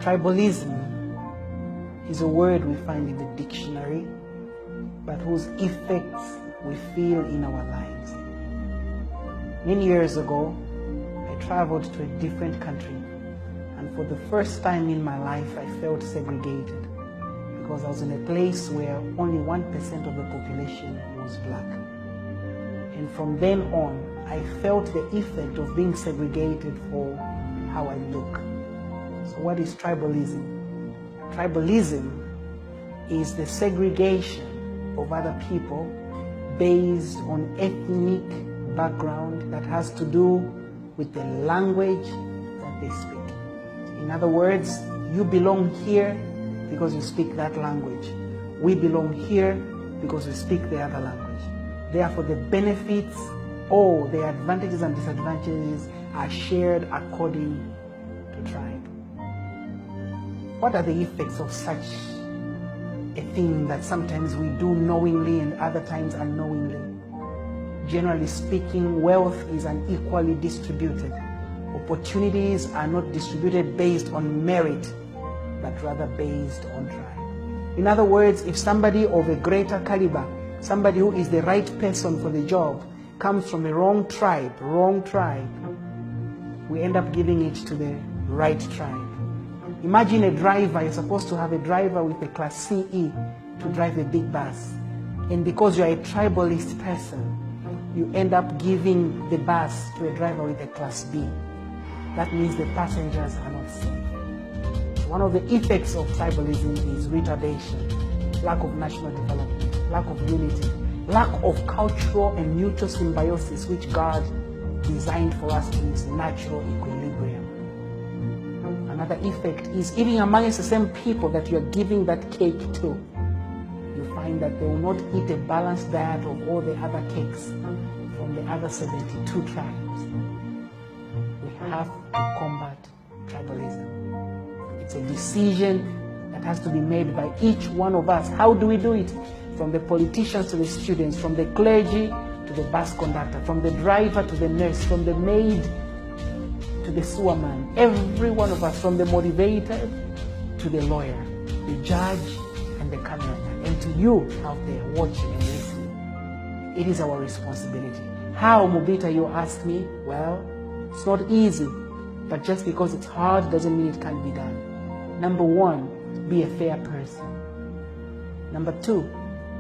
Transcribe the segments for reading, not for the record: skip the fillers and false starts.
Tribalism is a word we find in the dictionary, but whose effects we feel in our lives. Many years ago, I traveled to a different country, and for the first time in my life, I felt segregated because I was in a place where only 1% of the population was black. And from then on, I felt the effect of being segregated for how I look. So what is tribalism? Tribalism is the segregation of other people based on ethnic background that has to do with the language that they speak. In other words, you belong here because you speak that language. We belong here because we speak the other language. Therefore, the benefits or the advantages and disadvantages are shared according to tribe. What are the effects of such a thing that sometimes we do knowingly and other times unknowingly? Generally speaking, wealth is unequally distributed. Opportunities are not distributed based on merit, but rather based on tribe. In other words, if somebody of a greater caliber, somebody who is the right person for the job, comes from a wrong tribe, we end up giving it to the right tribe. Imagine a driver, you're supposed to have a driver with a class CE to drive a big bus. And because you're a tribalist person, you end up giving the bus to a driver with a class B. That means the passengers are not safe. One of the effects of tribalism is retardation, lack of national development, lack of unity, lack of cultural and mutual symbiosis, which God designed for us in His natural equilibrium. Another effect is even amongst the same people that you are giving that cake to, you find that they will not eat a balanced diet of all the other cakes from the other 72 tribes. We have to combat tribalism. It's a decision that has to be made by each one of us. How do we do it? From the politicians to the students, from the clergy to the bus conductor, from the driver to the nurse, from the maid to the sewerman, every one of us, from the motivator to the lawyer, the judge and the cameraman, and to you out there watching and listening. It is our responsibility. How, Mubita, you ask me? Well, it's not easy, but just because it's hard doesn't mean it can't be done. Number one, be a fair person. Number two,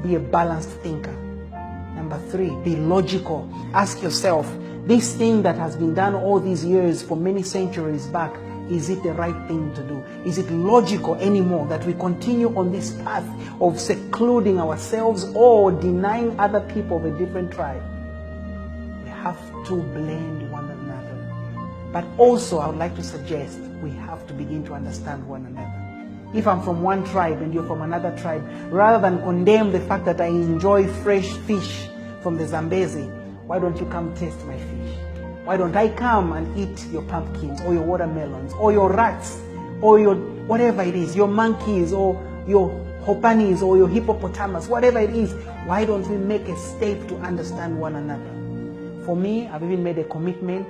be a balanced thinker. Number three, be logical. Ask yourself, this thing that has been done all these years for many centuries back, is it the right thing to do? Is it logical anymore that we continue on this path of secluding ourselves or denying other people of a different tribe? We have to blend one another. But also, I would like to suggest we have to begin to understand one another. If I'm from one tribe and you're from another tribe, rather than condemn the fact that I enjoy fresh fish from the Zambezi, why don't you come taste my fish? Why don't I come and eat your pumpkins or your watermelons or your rats or your whatever it is, your monkeys or your hopanis or your hippopotamus, whatever it is. Why don't we make a step to understand one another? For me, I've even made a commitment.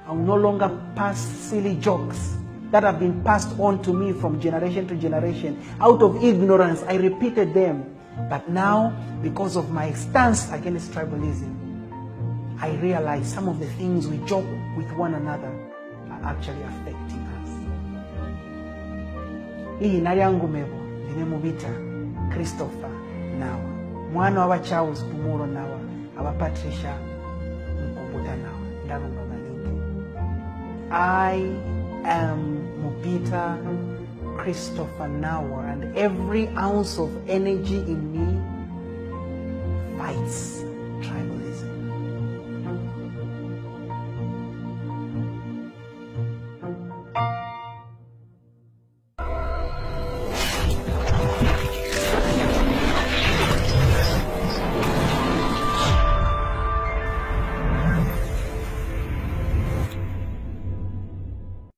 I'll no longer pass silly jokes that have been passed on to me from generation to generation. Out of ignorance, I repeated them. But now, because of my stance against tribalism, I realize some of the things we joke with one another are actually affecting us. Hii nali yangu mebo, Mubita Christopher Nawa. Mwana wa Charles Kumuro Nawa, aba Patricia Mkumbuta Nawa. Ndalunga malingi. I am Mubita Christopher Nawa, and every ounce of energy in me fights tribalism.